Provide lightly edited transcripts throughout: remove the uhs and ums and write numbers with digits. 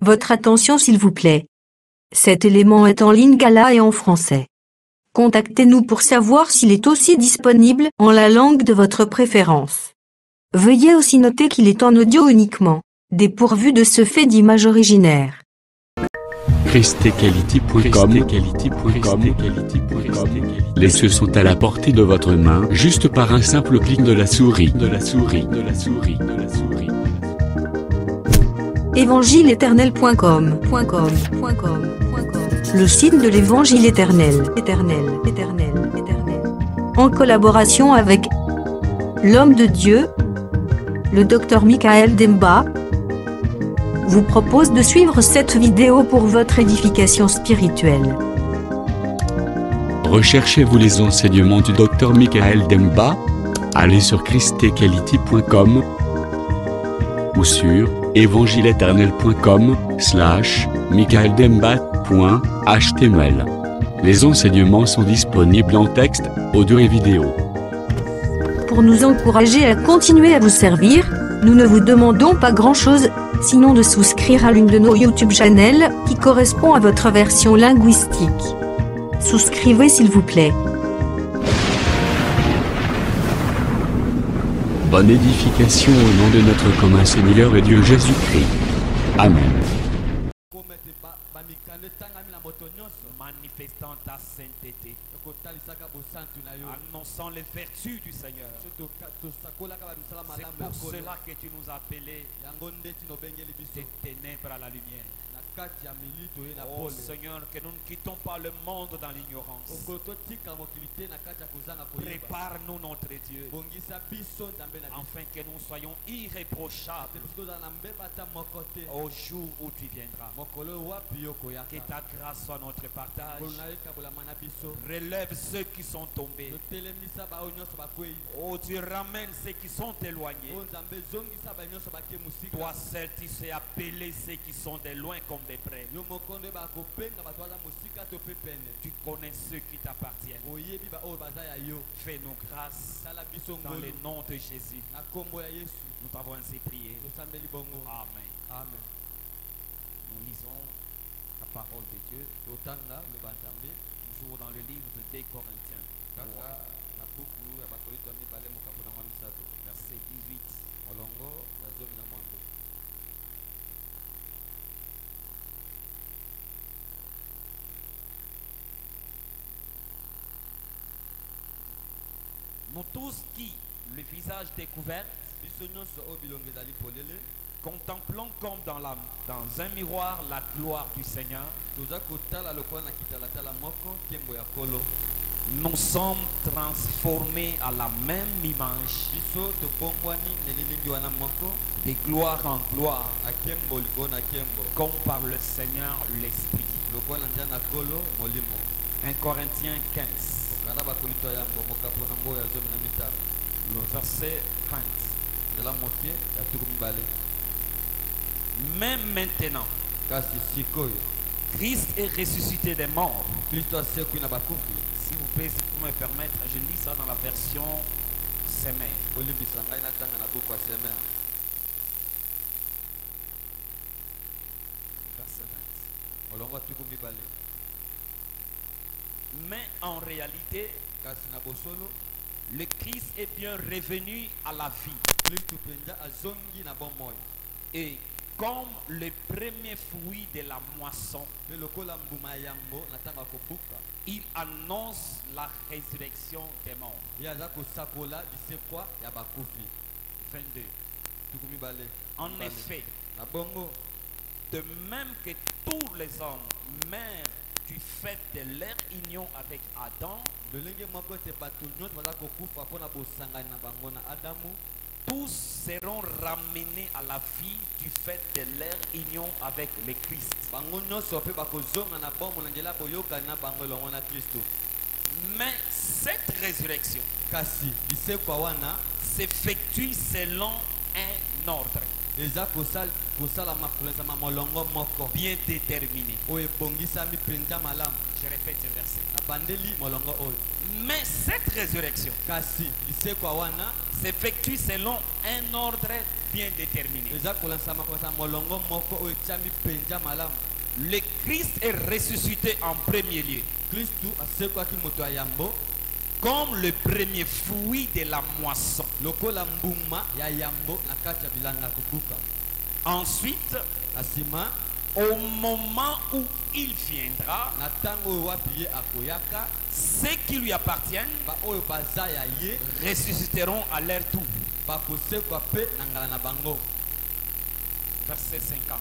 Votre attention s'il vous plaît. Cet élément est en lingala et en français. Contactez-nous pour savoir s'il est aussi disponible en la langue de votre préférence. Veuillez aussi noter qu'il est en audio uniquement, dépourvu de ce fait d'image originaire. Christequality.com. Les cieux sont à la portée de votre main, juste par un simple clic de la souris. Évangileéternel.com. Le site de l'Évangile éternel. En collaboration avec l'homme de Dieu, le Dr Michael Demba, vous propose de suivre cette vidéo pour votre édification spirituelle. Recherchez-vous les enseignements du Dr Michael Demba? Allez sur christequality.com ou sur evangileeternel.com/michaeldemba.html. Les enseignements sont disponibles en texte, audio et vidéo. Pour nous encourager à continuer à vous servir, nous ne vous demandons pas grand-chose, sinon de souscrire à l'une de nos YouTube channels qui correspond à votre version linguistique. Souscrivez s'il vous plaît. Bonne édification au nom de notre commun Seigneur et Dieu Jésus-Christ. Amen. Manifestant ta sainteté, annonçant les vertus du Seigneur. C'est pour cela que tu nous as appelés des ténèbres à la lumière. Oh Seigneur, que nous ne quittons pas le monde dans l'ignorance. Prépare-nous notre Dieu, afin que nous soyons irréprochables au jour où tu viendras. Que ta grâce soit notre partage. Relève ceux qui sont tombés. Oh Dieu, ramène ceux qui sont éloignés. Toi seul tu sais appeler ceux qui sont de loin comme des près. Tu connais ceux qui t'appartiennent. Fais-nous grâce dans le nom de Jésus. Nous t'avons ainsi prié. Amen. Nous lisons la parole de Dieu toujours dans le livre de 2 Corinthiens, verset 18. Nous tous qui, le visage découvert, contemplons comme dans un miroir la gloire du Seigneur, nous sommes transformés à la même image, de gloire en gloire, comme par le Seigneur l'Esprit. 1 Corinthiens 15, le verset 20. Même maintenant, Christ est ressuscité des morts. S'il vous plaît, si vous me permettre, je lis ça dans la version Semer. Verset 20. Mais en réalité, le Christ est bien revenu à la vie. Et comme le premier fruit de la moisson, il annonce la résurrection des morts. 22. En effet, de même que tous les hommes meurent du fait de leur union avec Adam, tous seront ramenés à la vie du fait de leur union avec le Christ. Mais cette résurrection s'effectue selon un ordre. bien déterminé. Je répète ce verset. Mais cette résurrection s'effectue selon un ordre bien déterminé. Le Christ est ressuscité en premier lieu comme le premier fruit de la moisson. Ensuite, au moment où il viendra, ceux qui lui appartiennent ressusciteront à leur tour. Verset 50.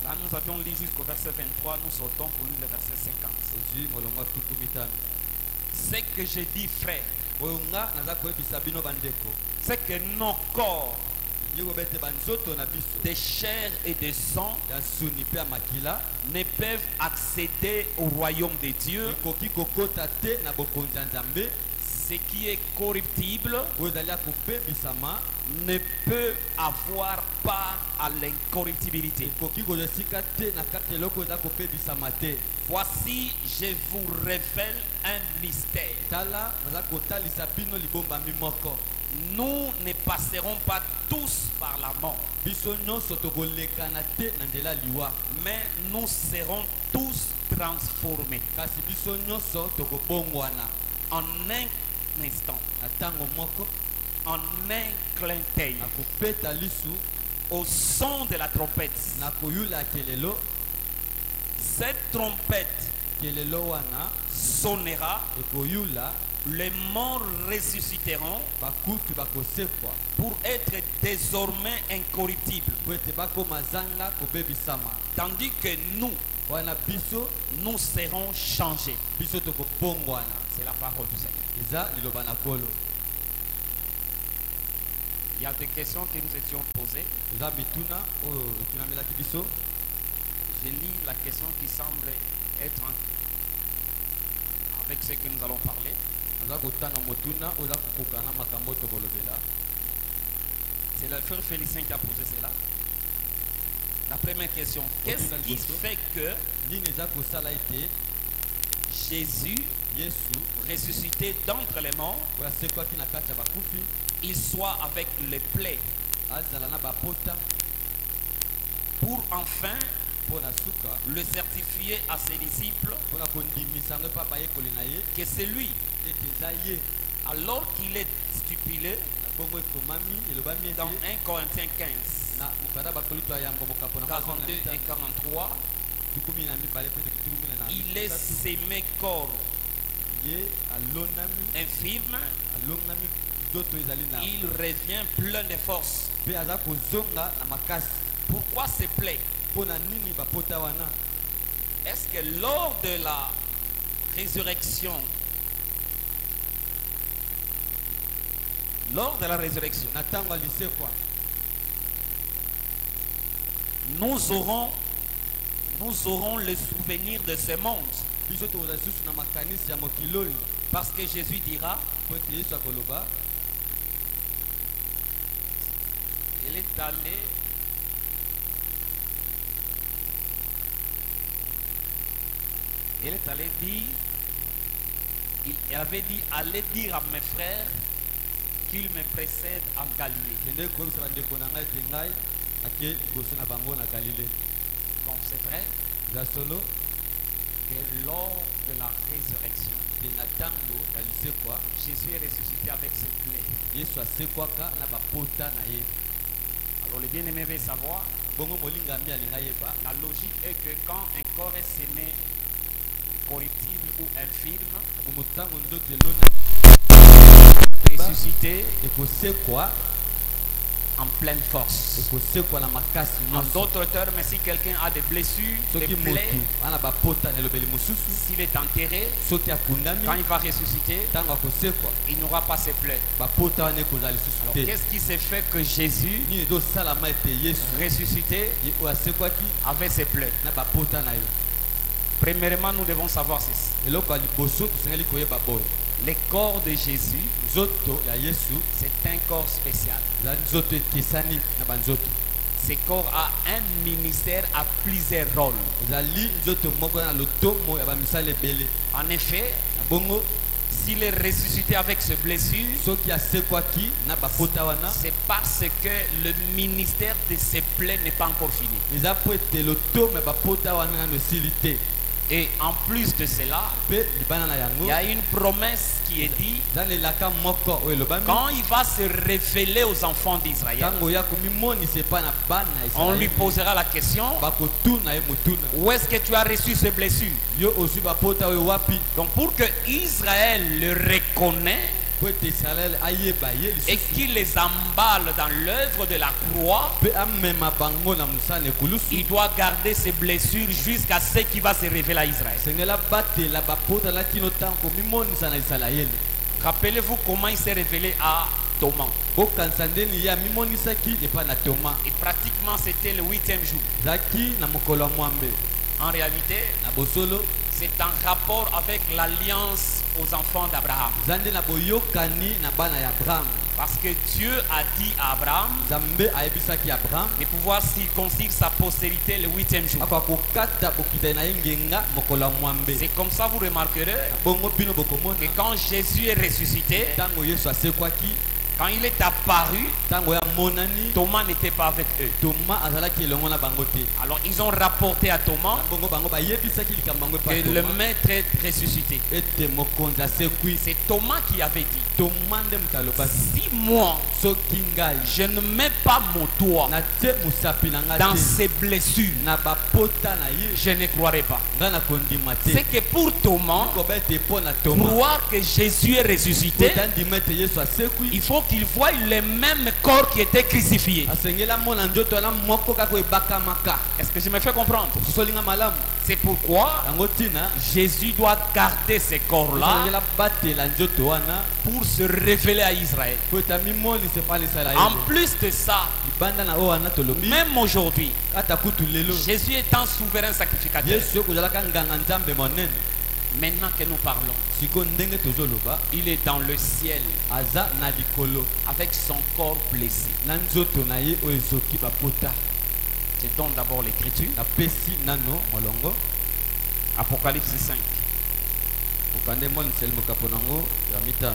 Là, nous avions lu jusqu'au verset 23, nous sortons pour lire le verset 50. Ce que je dis, frère, c'est que nos corps de chair et de sang ne peuvent accéder au royaume de Dieu. Ce qui est corruptible ne peut avoir part à l'incorruptibilité. Voici, je vous révèle un mystère. Nous ne passerons pas tous par la mort, mais nous serons tous transformés en un instant, en un clin d'œil, au son de la trompette. Cette trompette sonnera, les morts ressusciteront pour être désormais incorruptibles, tandis que nous serons changés. C'est la parole du Seigneur. Il y a des questions que nous étions posées. Je lis la question qui semble être avec ce que nous allons parler. C'est le frère Félicien qui a posé cela. La première question, qu'est-ce qui fait que Jésus, ressuscité d'entre les morts, il soit avec les plaies pour enfin le certifier à ses disciples que c'est lui, alors qu'il est stipulé dans 1 Corinthiens 15, 42 et 43, il est semé corps infirme, il revient plein de force. Pourquoi ces plaies? Est-ce que lors de la résurrection, nous aurons le souvenir de ce monde? Parce que Jésus dira, il est allé dire, il avait dit, allez dire à mes frères qu'ils me précèdent en Galilée. Donc c'est vrai que lors de la résurrection, Jésus est ressuscité avec ses plaies. Alors les bien-aimés veulent savoir, la logique est que quand un corps est semé corruptible ou infirme, ressuscité en pleine force. En d'autres termes, si quelqu'un a des blessures, des plaies, s'il est enterré, quand il va ressusciter, il n'aura pas ses plaies. Alors, qu'est-ce qui s'est fait que Jésus, ressuscité, avait ses plaies? Premièrement, nous devons savoir ceci. Le corps de Jésus, nzoto ya Yesu c'est un corps spécial. za nzoto ekesani na banzoto. Ce corps a un ministère à plusieurs rôles. Ezali nzoto moko na lotomo ya bamisala ebele. En effet, Na bongo s'il est ressuscité avec ses blessures, soki asekwaki na bapota wana c'est parce que le ministère de ses plaies n'est pas encore fini. eza po ete lotomo ya bapota wana nano esili te. Et en plus de cela, Mpe libanda na il yango y a une promesse qui est dit, eza na elaka moko oyo elobami quand il va se révéler aux enfants d'Israël, ntango oya komimonisa epai na bana ya on lui Israeli posera la question, bakotuna ye motuna où est-ce que tu as reçu ces blessures? yo ozwi bapota oyo wapi Donc pour que Israël le reconnaisse po ete Israele ayeba ye et lisusu qu'il les emballe dans l'œuvre de la croix, mpe amema bango na mosala na ekulusu il doit garder ses blessures jusqu'à ce qu'il va se révéler à Israël. sengela batela bapota na kino ntango komimonisa na Isalaele. Rappelez-vous comment il s'est révélé à Thomas. bokanisa ndeni ye amimonisaki epai na Toma Et pratiquement c'était le 8e jour. ezalaki na mokolo ya mwambe. En réalité, Na bosolo c'est en rapport avec l'alliance aux enfants d'Abraham. eza nde na boyokani na bana ya Abraham. Parce que Dieu a dit à Abraham Nzambe ayebisaki Abraham de pouvoir circoncire sa postérité le 8e jour. akoka kokata bokitani na ye ngenga mokolo ya mwambe. C'est comme ça vous remarquerez Bongo bino bokomona que quand Jésus est ressuscité, ntango Yesu asekwaki, quand il est apparu, ntango ya monani Thomas n'était pas avec eux. Toma azalaki elongo na bango te. Alors ils ont rapporté à Thomas Bongo bango bayebisaki likambo yango que epai le Toma maître est ressuscité. ete mokonzi asekwi. C'est Thomas qui avait dit, Toma nde moto alobaki si moi soki ngai je ne mets pas mon doigt natie mosapi na ngai dans te ses blessures, na bapota na ye je ne croirai pas. ngai nakondima te. C'est que pour Thomas, koba ete mpo na Toma croire que Jésus est ressuscité, otandima ete Yesu asekwi il faut qu'il voie le même corps qui était crucifié. asengeli amona nzoto wana moko kaka ebakamaka. Est-ce que je me fais comprendre? sosolinga malamu C'est pourquoi yango ntina Jésus doit garder ces corps-là osengela batela nzoto wana pour se révéler à Israël. po ete amimonisa epai na Isalaele. En plus de ça, libanda na oyo wana tolobi même aujourd'hui, ata kutu lelo Jésus étant souverain sacrificateur, Yesu oyo kozalaka nganga nzambe monene. maintenant que nous parlons, sikoyo ndenge tozoloba il est dans le ciel aza na likolo avec son corps blessé. na nzoto na ye oyo ezoki bapota. Je donne d'abord l'écriture. napesi nano molongo Apocalypse 5. okande moniseli mokapo nango ya mitano.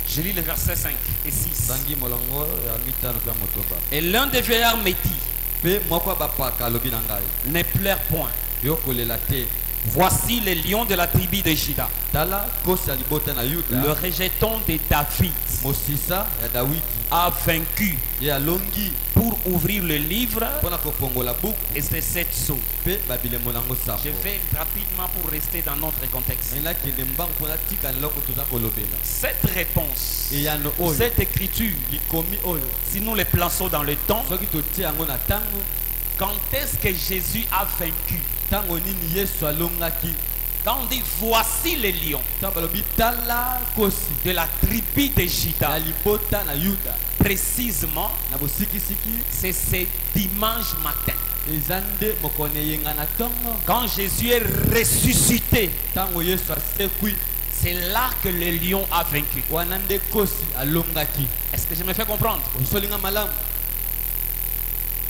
Je lis les versets 5 et 6. sangi molongo ya mitano mpe ya motoba. Et l'un des vieillards me dit, mpe moko ya bapaka alobi na ngai ne pleure point. yo kolela te, Voici le lion de la tribu de Juda, tala kosi ya libota na le yuda rejeton de David, mosisa ya dawidi a vaincu ye alongi pour ouvrir le livre mpo na kofongola buku et ses 7 sceaux. mpe babilemo nango Je sambo. vais rapidement pour rester dans notre contexte. ngai nakende mbangu mpona tika eloko toza kolobela. Cette réponse, eyano oyo cette écriture, likomi oyo si nous les plaçons dans le temps, soki totie yango na ntango, quand est-ce que Jésus a vaincu? ntango nini Yesu alongaki. Quand on dit voici les lions ntango balobi tala kosi de la tribu de ya Juda, libota na yuda, précisément, na bosikisiki c'est ce dimanche matin. eza nde mokoni eyenga na ntongo Quand Jésus est ressuscité, ntango Yesu asekwi, c'est là que le lion a vaincu. wana nde kosi alongaki. Est-ce que je me fais comprendre? osolinga malamu,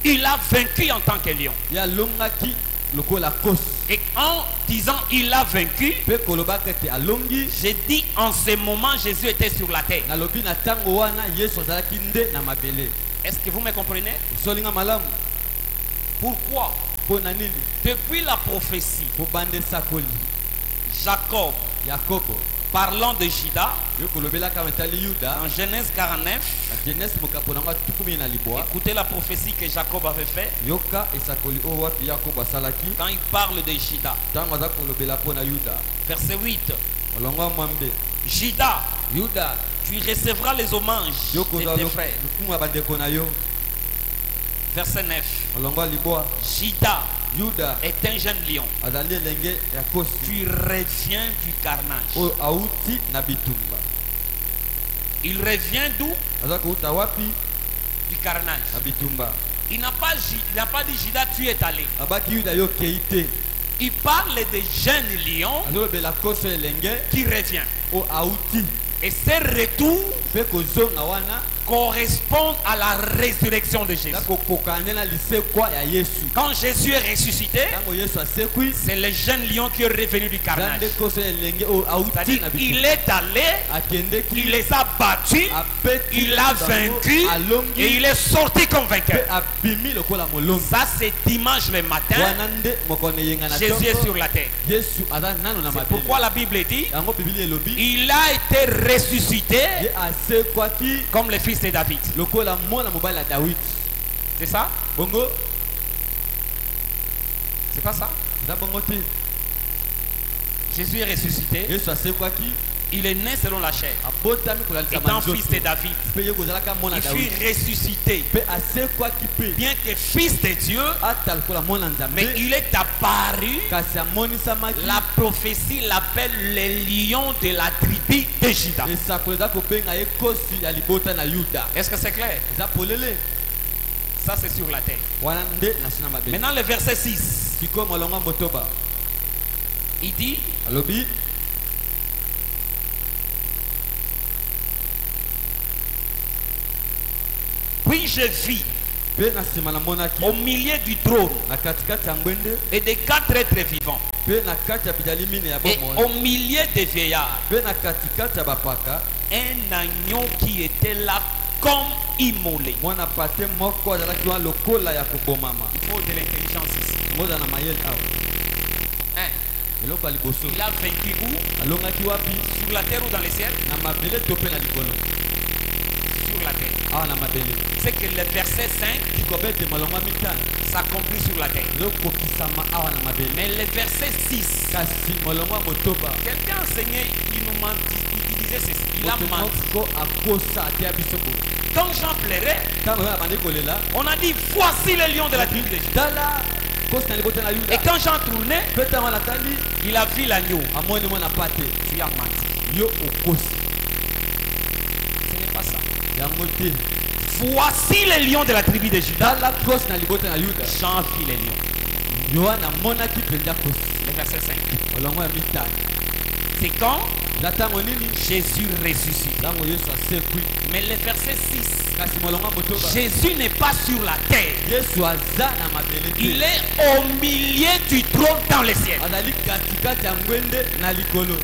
Il a vaincu en tant que lion. ye alongaki lokola kosi. Et en disant il a vaincu, mpe kolobaka ete alongi, j'ai dit en ce moment Jésus était sur la terre. nalobi na ntango wana Yesu azalaki nde na mabele. Est-ce que vous me comprenez? osolinga malamu, Pourquoi? mpo na nini? Depuis la prophétie, po bande sakoli Jacob, yakobo parlant de Juda, yo kolobelaka metali yuda en Genèse 49, na Genèse mokapo nango atukumi na libwa. écoutez la prophétie que Jacob avait faite yoka esakoli oyo wapi yakobo asalaki quand il parle de Juda. ntango aza kolobela mpo na yuda. Verset 8. molongo ya mwambe, Juda, yuda tu recevras les hommages yo de kozwa tes frères. lokumu ya bandeko na yo. Verset 9. molongo ya libwa, Juda yuda est un jeune lion. azali elenge ya kosi Tu reviens du carnage. oyo auti na bitumba. Il revient d'où? aza kouta wapi? Du carnage. Na bitumba. Il n'a pas dit Judas, tu es allé. abaki yuda yo keite Il parle des jeunes lions azolobela koso elenge qui revient. o auti Et ces retours mpe kozonga wana correspondent à la résurrection de Jésus. nakokokana na lisekwa ya Yesu. Quand Jésus est ressuscité, Ntango Yesu asekwi c'est le jeune lion qui est revenu du carnage. nde koso elenge o auti C'est-à-dire, na il est allé, akendeki il les a battus, abeti il a vaincu alongi et il est sorti comme mpe vainqueur. abimi lokola molongi. Ça, c'est dimanche le matin. Wana nde mokone yenga na Jésus est ntongo, sur la terre. Yesu aza nano na C'est mabele. pourquoi la Bible dit Yango Biblia elobi il a été ressuscité ye asekwaki comme le fils de David. lokola mwana mobali ya Dawidi. C'est ça? Bongo C'est pas ça? eza bongo te. Jésus est ressuscité. Yesu asekwaki Il est né selon la chair. abotami kolalisa Étant manzoto. fils de David. Mpe ye kozalaka mwana Il ya fut Dawidi. ressuscité. Mpe asekwaki mpe Bien que fils de Dieu, ata lokola mwana nzambe mais il est apparu. kasi amonisamaki La prophétie l'appelle le lion de la tribu de Juda. esakolo eza kobenga ye kosi ya libota na Yuda. Est-ce que c'est clair? Eza polele Ça, c'est sur la terre. wana nde na sina mabele. Maintenant, le verset 6. Sikoyo molongo motoba Il dit alobi puis je vis mpe na nsima namonaki au milieu du trône na katikati ya ngwende et des quatre êtres vivants mpe na kati ya bidali mine ya et bomoi au milieu des vieillards mpe na katikati ya bapaka un agneau qui était là comme immolé. mwana pate moko azalaki wana lokola ya kobomama. Il faut de l'intelligence ici. moza na mayele awa Hein? eloko ya liboso Il a vaincu où? alongaki wapi Sur la terre ou dans les ciels? na mabele to mpe na likolo Sur la terre. awa na mabele C'est que le verset 5 kikobe ete malongo mitano s'accomplit sur la terre. ezokokisama awa na mabele Mais le verset 6, kasi molongo ya motoba quelqu'un enseignait, il nous mentit, il disait ceci, il a moto menti. moko akosa ateya biso boye Quand Jean plairait, ntango oyo abandi kolela on a dit voici le lion de la tribu de Juda. tala kosi na libota na Et yuda quand Jean tournait, mpe ntango anatali il a vu l'agneau. amoni mwana pate Tu as menti. yo okosi Ce n'est pas ça. yango te Voici le lion de la tribu de Juda. tala kosi na libota na yuda Jean vit les lions. yohana amonaki mpenza kosi Le verset 5. molongo ya mitano C'est quand na ntango nini Jésus ressuscite. ntango yesu asekwi Mais le verset 6, kasi molongo ya motoba Jésus n'est pas sur la terre. yesu aza na mabele Il te est au milieu du trône dans les cieux. azali katikati ya ngwende na likolo.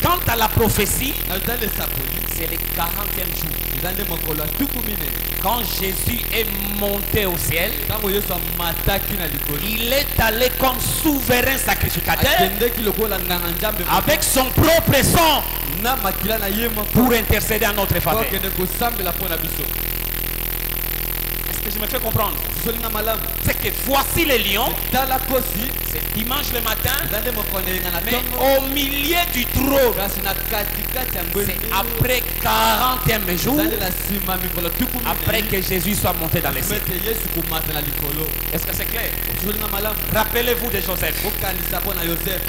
Quant à la prophétie, na eza lesakoli c'est le 40e jour. eza nde mokolo ya tuku minene Quand Jésus est monté au ciel, ntango yesu amataki na likolo il est allé comme souverain sacrificateur akendeki lokola nganga nzambe avec son propre sang na makila na ye moko pour intercéder en notre po faveur. akende kosambela mpo na biso. Est-ce que je me fais comprendre? solinga malamu C'est que voici les lions, tala kosi c'est dimanche le matin, eza nde mokolo eyenga na mais ntongo au milieu du trône, kasi na katikati ya ngwende c'est après 40e jour, eza nde na nsima mikolo tuku après que Jésus soit monté dans les cieux. mete yesu komata na likolo. Est-ce que c'est clair? solinga malamu Rappelez-vous de Joseph. okanisa mpo na yosefe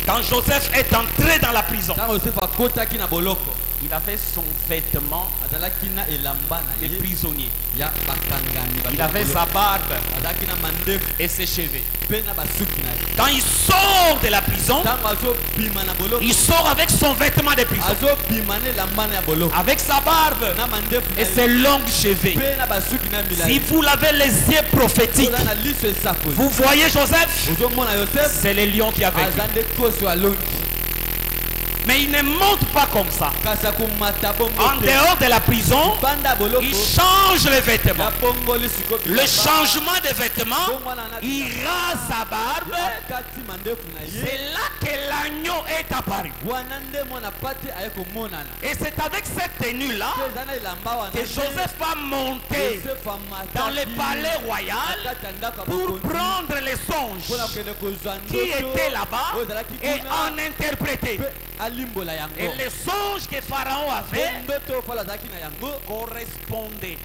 Quand Joseph est entré dans la prison, ntango yosefe akotaki na boloko il avait son vêtement azalaki na elamba na de ye prisonnier. ya bakangami Il avait sa barbe azalaki na mandefu et ses cheveux. mpe na basuki na ye. Quand il sort de la prison, ntango azobima na boloko il sort avec son vêtement de prison, azobima na elamba na ya boloko avec sa barbe na mandefu na et ye ses longues cheveux. mpe na basuki na Si milayi. vous l'avez les yeux prophétiques, oza na liso esakoli vous voyez Joseph, ozomona yosefe c'est le lion qui a vaincu. aza nde koso alongi Mais il ne monte pas comme ça. kasi akomata bongo En te. dehors de la prison, banda boloko il change les vêtements. yapongoli sikoyo Le changement de vêtements, bongo wana na il rase sa barbe. akati mandefu na ye C'est là que l'agneau est apparu. wana nde mwana pate aye komonana Et c'est avec cette tenue-là mpe eza na elamba wana que Joseph va monter Yosefe amataki dans le palais royal kati ya ndako ya pour bokonzi prendre les songes mpona kokende kozwa qui étaient là-bas oyo ezalaki et kuna en interpréter. mpe Et les songes que Pharaon avait correspondaient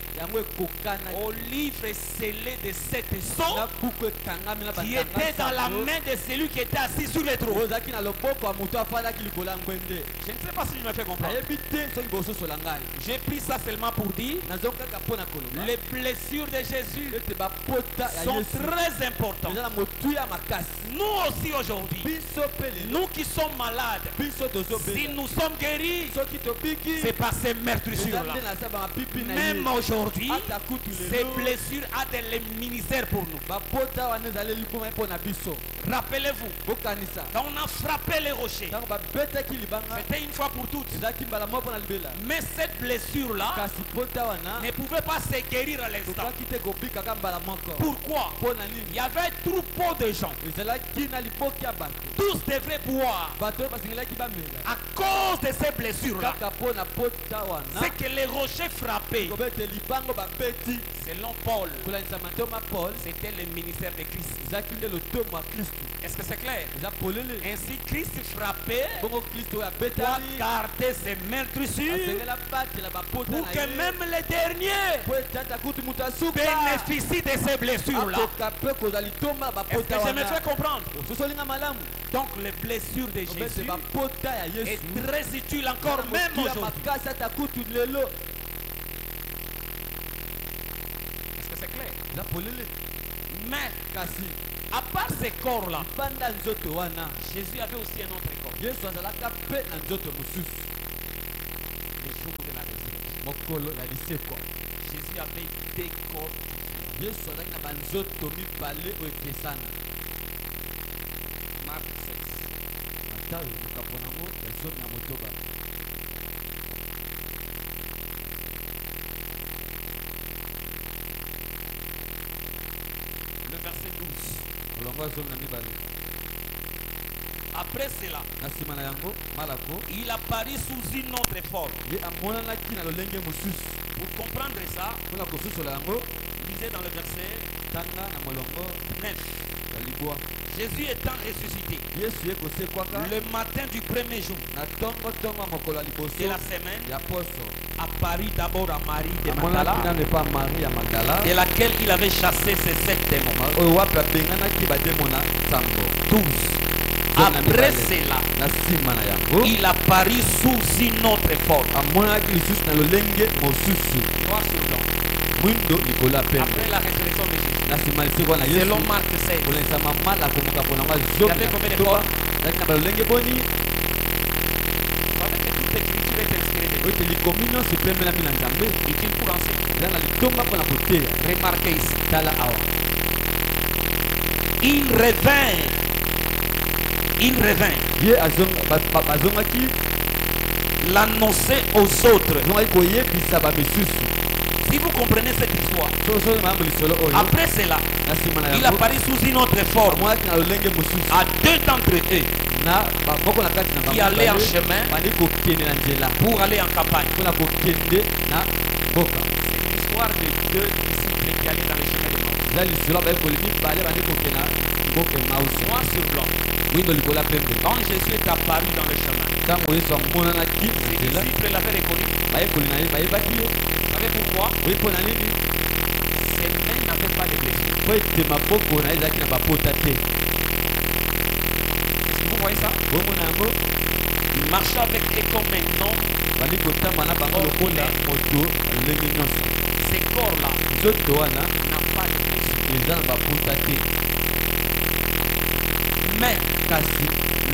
au livre scellé de sept sons qui était dans la main de celui qui était assis sur le trône. Je ne sais pas si je me fais comprendre. J'ai pris ça seulement pour dire les blessures de Jésus sont très importantes. Nous aussi aujourd'hui, nous qui sommes malades, si nous sommes guéris, c'est par ces meurtrissures-là. Même aujourd'hui, ces blessures ont des ministères pour nous. Rappelez-vous, quand on a frappé les rochers, c'était une fois pour toutes. Mais cette blessure-là ne pouvait pas se guérir à l'instant. Pourquoi? Il y avait un troupeau de gens. Tous devraient boire. À cause de ces blessures-là, c'est que les rochers frappaient. Selon Paul, c'était le ministère de Christ. Est-ce que c'est clair? Ainsi, Christ frappait pour garder ses meurtrissures pour que même les derniers bénéficient de ces blessures-là. Est-ce que je me fais comprendre? Donc, les blessures de Jésus est très utile encore même aujourd'hui. Est-ce que c'est clair? Mais, à part ces corps-là, Jésus avait aussi un autre corps. Le jour de la résurrection, Jésus avait des corps. Marc 16. Le verset 12. Après cela, il apparut sous une autre forme. Pour comprendre ça, lisez dans le verset 9. Jésus étant ressuscité le matin du premier jour de la semaine, apparut d'abord à Marie de Magdala, de laquelle il avait chassé ces 7 démons. 12. Après cela, il apparut sous une autre forme. Noir sur blanc. Après la résurrection de Jésus. Selon Marc 16. Il y avait combien de formes? Vous savez que toute écriture est inspirée. Utile pour enseigner. Remarquez ici. Il revint l'annoncer aux autres. Si vous comprenez cette histoire, après cela, il apparaît sous une autre forme à 2 d'entre eux qui allaient en chemin pour aller en campagne. C'est l'histoire de 2 disciples qui allaient dans le chemin de Maïs. Noir sur blanc. Quand Jésus est apparu dans le chemin, ses disciples l'avaient reconnu. Vous savez pourquoi? Ses mains n'avaient pas de blessure. Vous voyez ça? Il marchait avec eux comme un homme. Ces corps-là n'ont pas de blessure. Mais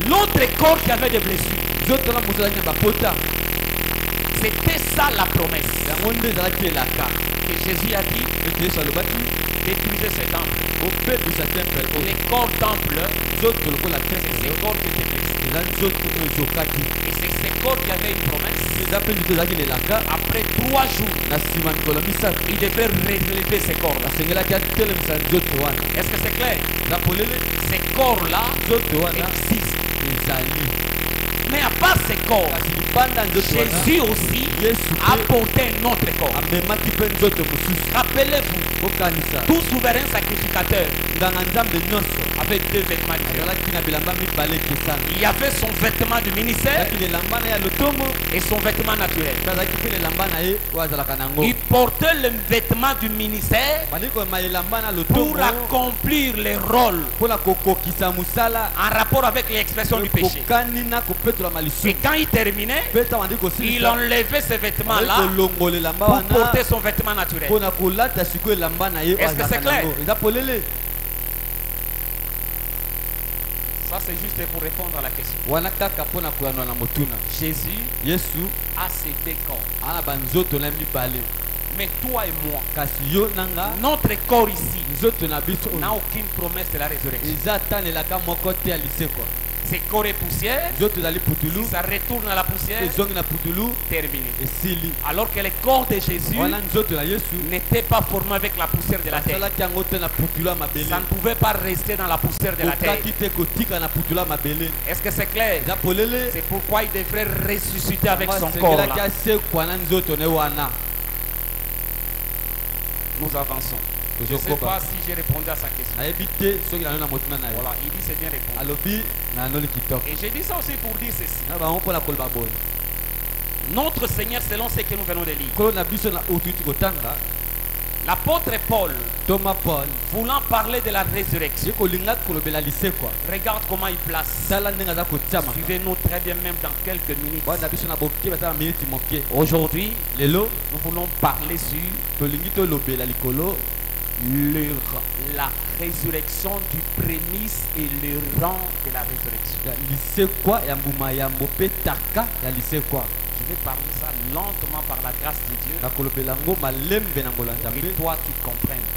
l'autre corps qui avait des blessures, c'était ça la promesse que Jésus a dit: détruisez ce temple. Les corps temple, c'est ces corps qui étaient blessés. Et c'est ces corps qui avaient une promesse. Après 3 jours, il devait relever ces corps-là. Est-ce que c'est clair? Ces corps-là existent. Mais à par ses corps, Jésus aussi a porté un autre corps. Rappelez-vous, tout souverain sacrificateur avait deux vêtements différents. Il y avait son vêtement du ministère et son vêtement naturel. Il portait le vêtement du ministère pour accomplir les rôles en rapport avec l'expression du péché. Et quand il terminait, il enlevait ses vêtements-là pour porter son vêtement naturel. Est-ce que c'est clair? Ça, c'est juste pour répondre à la question. Jésus a ses deux corps. Mais toi et moi, notre corps ici n'a aucune promesse de la résurrection. C'est corps et poussière. Si ça retourne à la poussière, terminé. Alors que le corps de Jésus n'était pas formé avec la poussière de la terre. Ça ne pouvait pas rester dans la poussière de la terre. Est-ce que c'est clair? C'est pourquoi il devrait ressusciter avec son corps là. Nous avançons. Je ne sais pas si j'ai répondu à sa question. Voilà, il dit c'est bien répondu. Et j'ai dit ça aussi pour dire ceci. Notre Seigneur, selon ce que nous venons de lire, l'apôtre Paul, voulant parler de la résurrection, regarde comment il place. Suivez-nous très bien, même dans quelques minutes. Aujourd'hui, nous voulons parler sur la résurrection du prémisse et le rang de la résurrection. Je vais parler ça lentement par la grâce de Dieu. Et toi tu comprennes.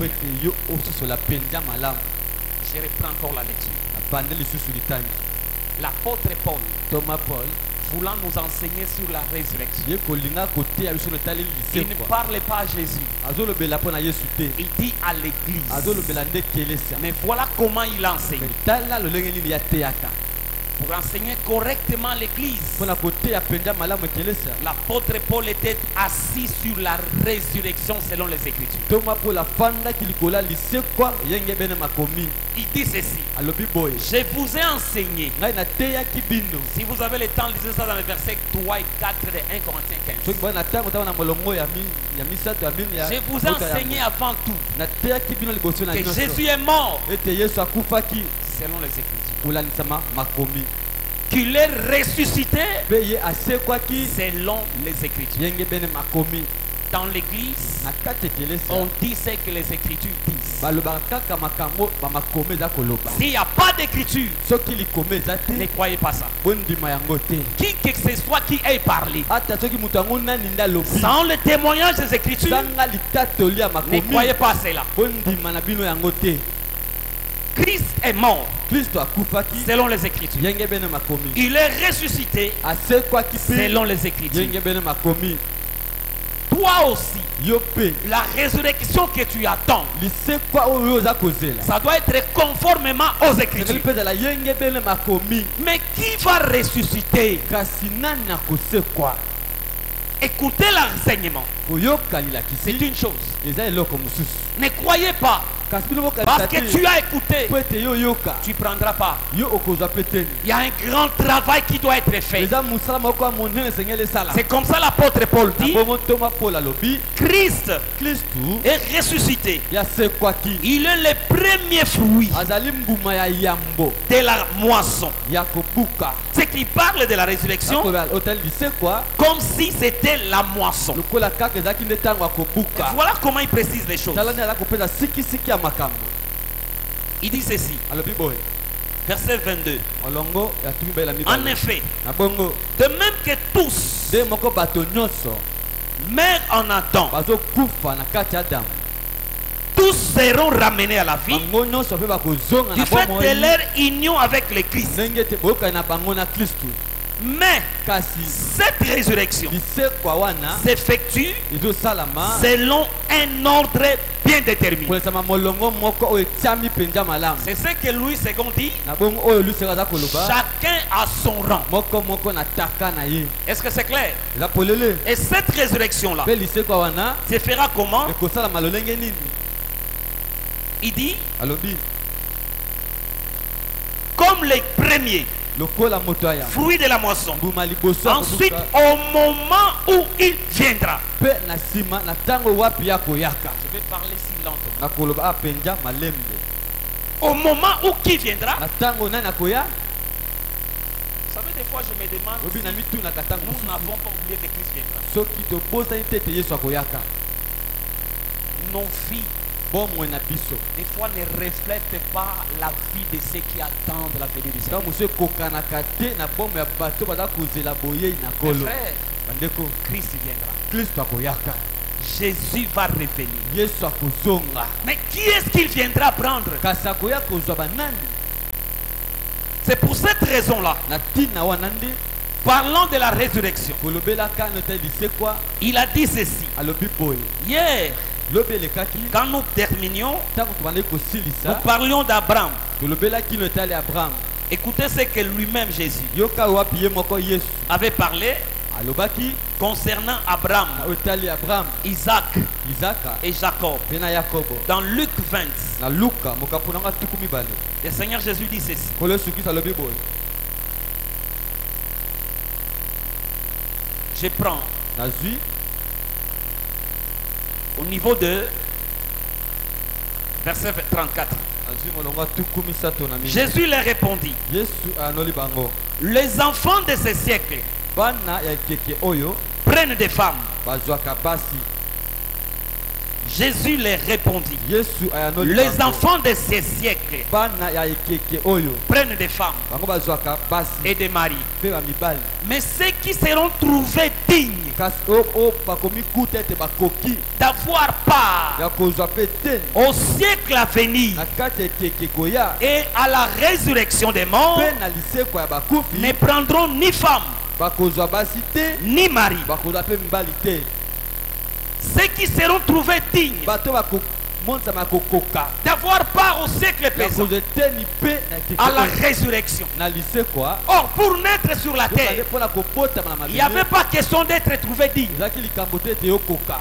Je reprends encore la lecture. L'apôtre Paul, voulant nous enseigner sur la résurrection, il ne parle pas à Jésus. Il dit à l'église. Mais voilà comment il enseigne. Pour enseigner correctement l'église, l'apôtre Paul était assis sur la résurrection selon les Écritures. Il dit ceci: je vous ai enseigné. Si vous avez le temps, lisez ça dans les versets 3 et 4 de 1 Corinthiens 15. Je vous ai enseigné avant tout que Jésus est mort selon les Écritures, qu'il est ressuscité selon les Écritures. Dans l'église, on dit ce que les Écritures disent. S'il n'y a pas d'écriture, ne croyez pas ça. Qui que ce soit qui ait parlé sans le témoignage des Écritures, ne croyez pas à cela. Christ est mort selon les Écritures. Il est ressuscité selon les Écritures. Toi aussi, la résurrection que tu attends, ça doit être conformément aux Écritures. Mais qui va ressusciter? Écoutez l'enseignement. C'est une chose. Ne croyez pas. Parce que tu as écouté, tu ne prendras pas. Il y a un grand travail qui doit être fait. C'est comme ça l'apôtre Paul dit: Christ est ressuscité. Il est le premier fruit de la moisson. C'est qu'il parle de la résurrection comme si c'était la moisson. Voilà comment il précise les choses. Il dit ceci, verset 22. En effet, de même que tous meurent en Adam, tous seront ramenés à la vie du fait de leur union avec le Christ. Mais cette résurrection s'effectue selon un ordre bien déterminé. kolesa molongo moko oyo tiami penja malamu. C'est ce que Louis II dit. Na bongo oyo Louis II aza koloba. Chacun a son rang. Moko moko na taka na ye. Est-ce que c'est clair? Eza polele. Et cette résurrection-là Pe liseko wana se fera comment? ekosala malolenge nini? Il dit, Alobi comme les premiers lokola moto aya. fruits de la moisson. Mbuma liboso. Ensuite, au moment où il viendra. Pe na sima na tango wapi ya koyaka. Je vais parler si lentement. Na koloba apenja malembe. Au moment où qui viendra. Na tango nani akoya? Vous savez, des fois, je me demande Obi na mitu na si katango. nous n'avons pas oublié que Christ viendra. Soki to posa itete Yesu akoyaka. Nos vies, Bomwe na biso. des fois, ne reflètent pas la vie de ceux qui attendent la venue du Seigneur. Kama muso kokanaka te na bomo ya bato baza kozela boye na Mes kolo. frères, Bandeko, Christ viendra. Kristo akoyaka. Jésus va revenir. Yesu akozonga. Mais qui est-ce qu'il viendra prendre? Kasi akoya kozwa banani. C'est pour cette raison-là, Na tina wana nde parlant de la résurrection, kolobelaka nota lisekwa il a dit ceci. alobi boye. Hier, Lobi elekaki quand nous terminions, ntango tobandaki nous kosilisa parlions d'Abraham. tolobelaki no etali Abraham. Écoutez ce que lui-même Jésus Yoka wapi ye moko Yesu avait parlé alobaki concernant Abraham, na etali Abraham, Isaac Isaka et Jacob. pe na Yakobo. Dans Luc 20, Na Luka mokapo nanga tuku mibale. le Seigneur Jésus dit ceci. Kolo Yesu Kristo alobi boye. Je prends Nazwi au niveau de verset 34. nazwi molongo tuku misato na mingi. Jésus leur répondit, Yesu anoli bango. les enfants de ce siècle Bana ya keke oyo prennent des femmes. bazwaka basi. Jésus leur répondit, Yesu anoli les bango. enfants de ce siècle Bana ya keke oyo prennent des femmes bango bazwaka basi et des maris. pe ba mibali. Mais ceux qui seront trouvés dignes Kasi o bakomi kuta ete bakoki d'avoir part ya kozwa pe te au siècle à venir na kati ya keke koya et à la résurrection des morts pe na liseko ya bakufi ne prendront ni femme bakozwa basi te ni mari. bakozwa pe mibali te. Ceux qui seront trouvés dignes Bato bakomonzama kokoka d'avoir part au siècle ya présent kozwa eteni pe na keke à la oyo. résurrection. Na liseko Or, pour naître sur la yokande terre, mpona kobotama na il n'y avait mabele pas question d'être trouvé digne. ezalaki likambo te ete yokoka.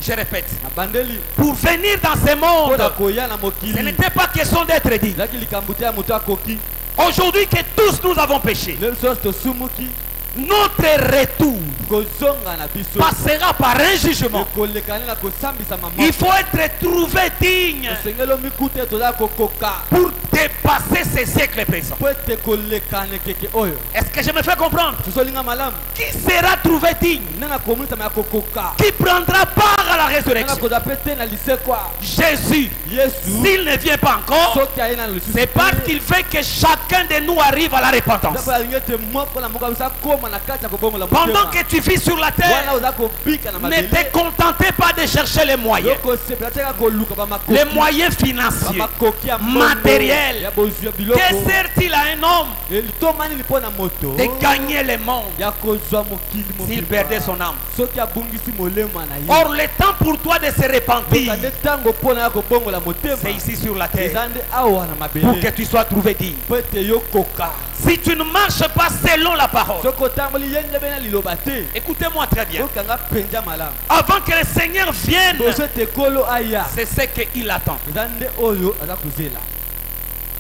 Je répète, Na bandeli pour venir dans ce mpona monde, koya na ce mokili n'était pas question d'être digne. ezalaki likambo te ya moto akoki. Aujourd'hui que tous nous avons péché, lelo soso tosumuki notre retour kozonga na biso passera par un jugement. ekolekani na kosambisama Il moko. faut être trouvé digne osengeli omikuta ete toza kokoka pour dépasser ce siècle présent. po ete kolekana keke oyo. Est-ce que je me fais comprendre? tozolinga malamu Qui sera trouvé digne? nanga komonitama ya kokoka Qui prendra part à la nanga résurrection? kozwa pe te na lisekwa Jésus. Yesu S'il ne vient pas encore, soki aye na lisusu c'est parce qu'il fait que chacun de nous arrive à la repentance. ndako alingi ete moko na moko ya biso akóma na kati ya kobongola Pendant motema. que tu vis sur la wana terre, oza kobika na ne te mabele contentez pas de chercher les moyens. yokosepela tiaka koluka bamakoki Les moyens financiers, bamakoki ya matériels. ya bozwi ya biloko Que sert-il à un homme litomanini mpo na moto de gagner le monde ya kozwa mokili s'il mobimba perdait son âme? soki abungisi molema na ye. Or, le temps pour toi de se repentir, Boka nde ntango mpo na ya kobongola motema c'est ici sur la terre eza nde awa na pour que mabele tu sois trouvé digne. mpo ete yokoka. Si tu ne marches pas selon la parole, soki otamboli ye ndenge na liloba te écoutez-moi très bien. okanga mpenza malamu Avant que le Seigneur vienne, boso ete ekolo aya c'est ce qu'il attend. eza nde oyo aza kozela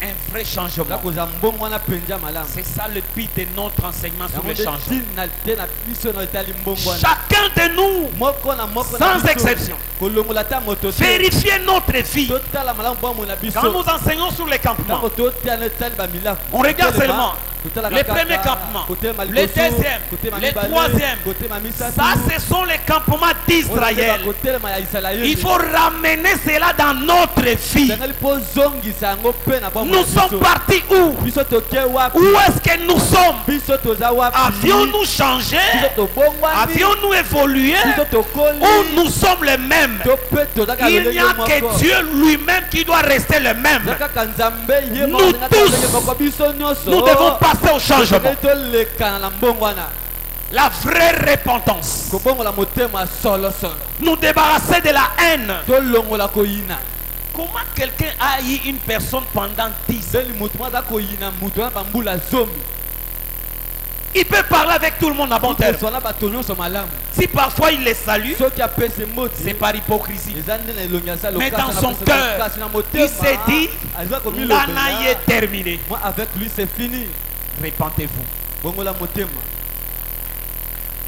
Un vrai aza changement. kozwa mbongo wana mpenza malamu. C'est ça le but de notre enseignement sur yango le nde changement. ntina te na biso na etali mbongo wana Chacun de nous, moko na moko na sans biso, exception, kolongola ta moto te vérifiez notre vie. totala malamu bomo na biso Quand nous enseignons sur les campements, ntango totia na etali bamilako on regarde Totelema, seulement totalaka les kaka, premiers campements, kotema les liboso, deuxièmes, kotema les mibale, troisièmes. kotema misatu, Ça, ce sont les campements d'Israël. oyo kotelema ya Isalaeli. Il faut ramener cela dans notre vie. Sengeli mpo zongisa yango mpe na bomo na Nous sommes biso. partis où? Biso toke wapi Où est-ce que nous sommes? biso toza wapi Avions-nous changé? biso tobongwani Avions-nous évolué? biso tokoli Ou nous sommes les mêmes? to mpe tozaka Il n'y lolenge a moko. que Dieu lui-même qui doit rester le même. Eza kaka Nzambe ye Nous moko, tous, ndenge moko, biso nyonso Nous devons passer au changement. tolekana na mbongo wana. La vraie repentance. kobongola motema solo solo Nous débarrasser de la haine. tolongola koyina Comment quelqu'un a eu une personne pendant 10 ans? beli mutu mwa koyina mutu na bambula zomi Il peut parler avec tout le monde à bon terme. sona bato nyonso malamu Si parfois il les salue, soki apesi moti c'est par hypocrisie. eza nde na elongi aza Mais lokasa dans na son pesa cœur, lokasi na il motema s'est dit, aza Nana komilobela est terminé. moi avec lui c'est fini Repentez-vous. bongola motema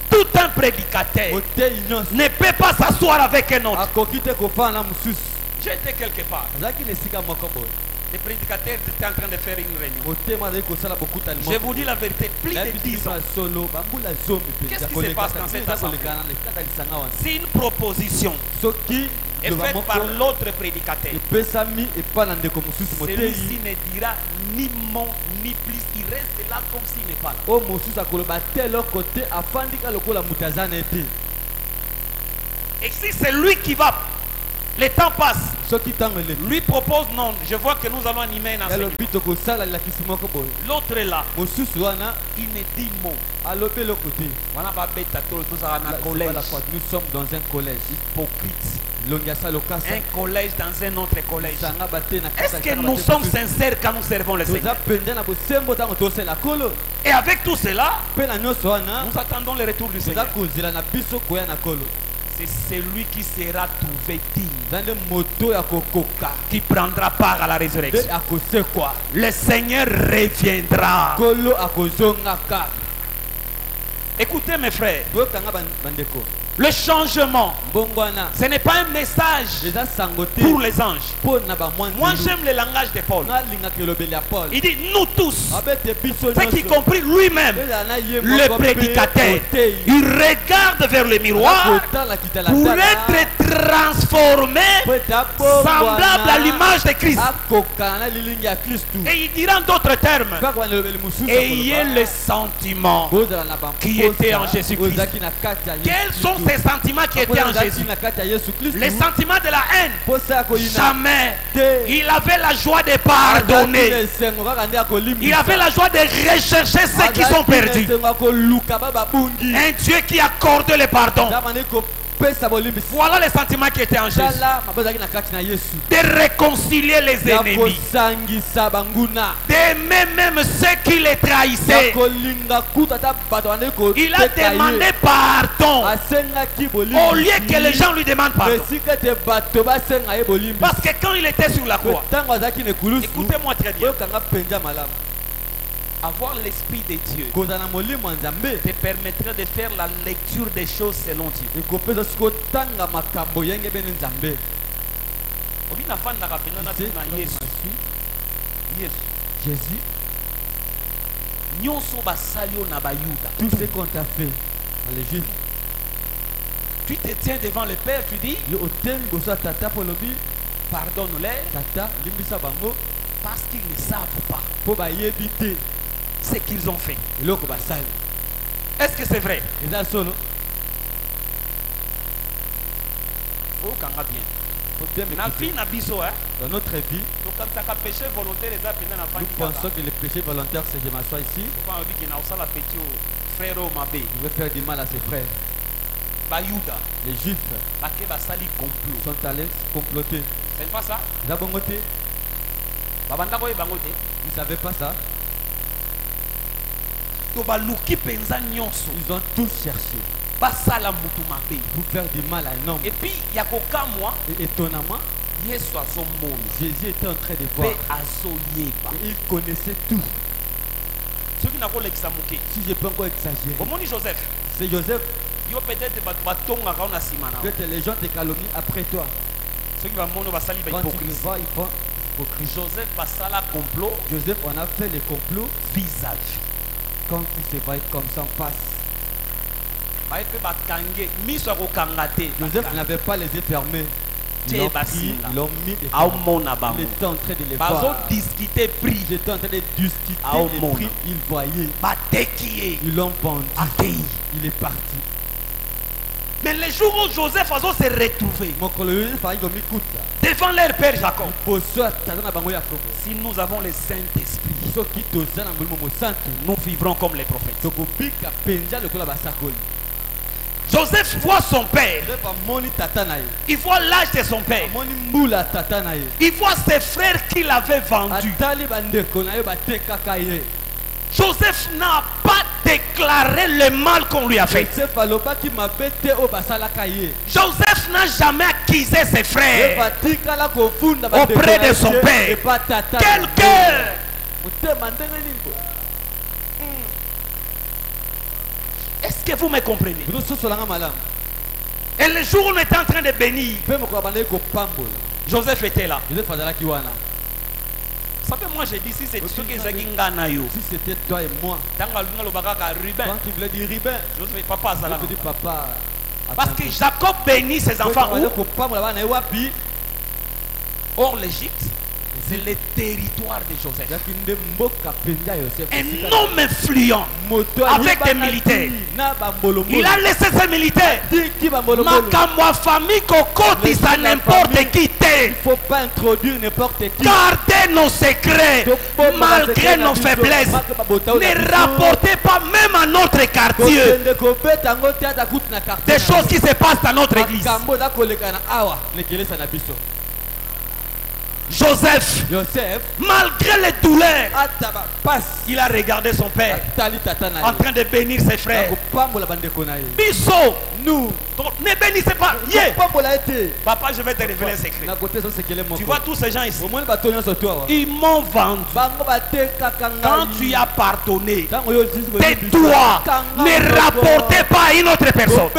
Tout un prédicateur otei nyonso ne peut pas s'asseoir avec un autre. akoki te kofanda na mosusu J'étais quelque part. azalaki na esika moko boye Les prédicateurs étaient en train de faire une réunion. motema azali kosala bokutani Je vous dis la vérité, plus de 10 ans. solo bambula zomi Qu'est-ce qui se passe dans cette assemblée? kolekana na kata lisanga wana Si une proposition soki est loba faite moko par l'autre prédicateur, epesami epai na ndeko mosusu celui-ci motei ne dira ni mot ni plus. Il reste là comme s'il n'est pas là. oyo mosusu akoloba te eloko te afandika lokola moto aza na ye te Et si c'est lui qui va, le temps passe. soki ntango eleki Lui propose non, je vois que nous allons animer un enseignement. elobi tokosala lelakisi moko boye L'autre est là, mosusu wana il ne dit mot. alobi eloko te Voilà, bah, bête, tout ça, Là, un c'est collège. pas la fois. Nous sommes dans un collège Hypocrite. longi asa lokasa Un collège dans un autre collège. sanga bate na Est-ce que nous sommes sincères quand nous servons le toza Seigneur? mpenza na bosembo ntango tosala kolo Et avec tout cela, mpe na nyonso wana nous attendons le retour du toza Seigneur. kozela na biso koya na kolo C'est celui qui sera trouvé digne, eza nde moto ya kokoka qui prendra part à la nde résurrection. akosekwa Le Seigneur reviendra. kolo akozongaka Écoutez mes frères, toyokanga bandeko le changement, mbongo wana ce n'est pas un message eza sango te pour les anges. mpo na Moi bamwanzelu j'aime le langage de Paul. nalingaka elobeli ya paul Il dit nous tous, abete biso ceux qui nyonso compris lui-même, ezala na ye le moko mpe prédicateur, otei il regarde vers le miroir kotala pour kitalatala être transformé po ete abongwana, semblable à l'image de Christ. akokana na lilingi ya kristu Et il dira en d'autres termes, kaka wana elobeli mosusu ayez akoloba, le sentiment. bozala na qui était en bamposa Jésus-Christ. ozalaki na kati ya Quels sont ces sentiments qui étaient en Jésus? na kati ya yesu kristu Les sentiments de la haine. posa ya koyina Jamais. te Il avait la joie de azalaki na pardonner. esengo kaka nde akolimbisa. Il avait la joie de rechercher ceux qui sont Azalaki na perdus. esengo ya koluka bababungi Un Dieu qui accorde le pardon. ndama nde kopesa bolimbisi Voilà les sentiments qui étaient en Jésus. tala mabe azalaki na kati na yesu De réconcilier les ya ennemis. kosangisa banguna D'aimer même ceux qui les ya trahissaient. kolinga kuta ata bato bande Il a koteka demandé ye pardon. asengaki Au lieu que les gens lui demandent pardon. esika ete bato basenga ye bolimbisi Parce que quand il était sur la croix, ntango azalaki na ekulusu écoutez-moi très bien, oyokanga mpenza malamu avoir l'Esprit de Dieu kozala na molimo ya nzambe te permettrait de faire la lecture des choses selon Dieu. ekopesa soki otanga makambo yenge bene nzambe Obi nafandaka penza na Tu sais, tuna comme Yesu. on suit Yesu. Jésus, Nyonso basali yo na bayuda. tout ce qu'on t'a fait dans les juifs Tu te tiens devant le Père, tu dis, yo otengi boso ya tata mpo olobi pardonne-les tata limbisa bango parce qu'ils ne savent pas mpo bayebi te ce qu'ils ont fait. eloko basali Est-ce que c'est vrai? eza solo Okanga bien. faut bien Na m'écouter. vie na biso hein. Dans notre vie, Tokamtaka péché volontaire eza penza na nous fandi pensons kaka. que le péché volontaire, c'est je m'assois ici, Kwa obi ki na osala petit o frère o mabe. je vais faire du mal à ses frères. Bayuda. Les juifs Bake basali complot. sont allés comploter. C'est pas ça? Zabongote, Babanda ko yebango te. ils ne savaient pas ça. To baluki penza nyonso. Ils ont tout cherché Basala mutu mabe. pour faire du mal à un homme. Et puis yakokamwa Et étonnamment, Yesu azomona. Jésus était en train de voir. Pe azoyeba. Et il connaissait tout. Soki nakolekisa moke. Si je peux encore exagérer, Omoni Joseph. c'est Joseph. Yo peut-être bato batongaka na nsima na. Peut-être les gens te calomnient après toi. Soki bamono basali ba Quand tu le hypocrisie. vois, ils font hypocrisie. Joseph basala complot Joseph, on a fait les complots visage. quand il se voit comme ça en face. Baye pe bakange miso akokanga te. Joseph n'avait pas les yeux fermés. Ils l'ont pris, ils l'ont mis des Aomona Il bango. était en train de les Bazo voir. discuter prix. Ils étaient en train de discuter Ah, au les monde. prix. Ils voyaient. Bateki ye. Ils l'ont vendu. Akei. Il est parti. Mais le jour où Joseph a se retrouvé devant leur père Jacob, si nous avons le Saint-Esprit, nous vivrons comme les prophètes. Joseph voit son père. Il voit l'âge de son père. Il voit ses frères qu'il avait vendus. Joseph n'a pas déclaré le mal qu'on lui a fait. Joseph n'a jamais accusé ses frères auprès de son père. Quel cœur! Est-ce que vous me comprenez? Et le jour où on était en train de bénir, Joseph était là. Ça fait moi j'ai dit si c'est ceux qui sont Nganayo. Si c'était toi et moi. Quand tu voulais dire Rubin, Joseph papa ça là. Je dis papa. Parce que Jacob bénit ses enfants où? Hors l'Égypte. C'est le territoire de Joseph. Un homme influent avec des militaires. Il a laissé ses militaires. Ma famille cocotte, ça n'importe qui. Il ne faut pas introduire n'importe qui. Gardez nos secrets malgré nos faiblesses. Ne rapportez pas même à notre quartier des choses qui se passent dans notre église. Joseph, malgré les douleurs, il a regardé son père en train de bénir ses frères. Bisso, nous, ne bénissez pas. Papa, je vais te révéler un secret. Tu vois tous ces gens ici, ils m'ont vendu. Quand tu as pardonné, tais-toi, ne rapportez pas à une autre personne.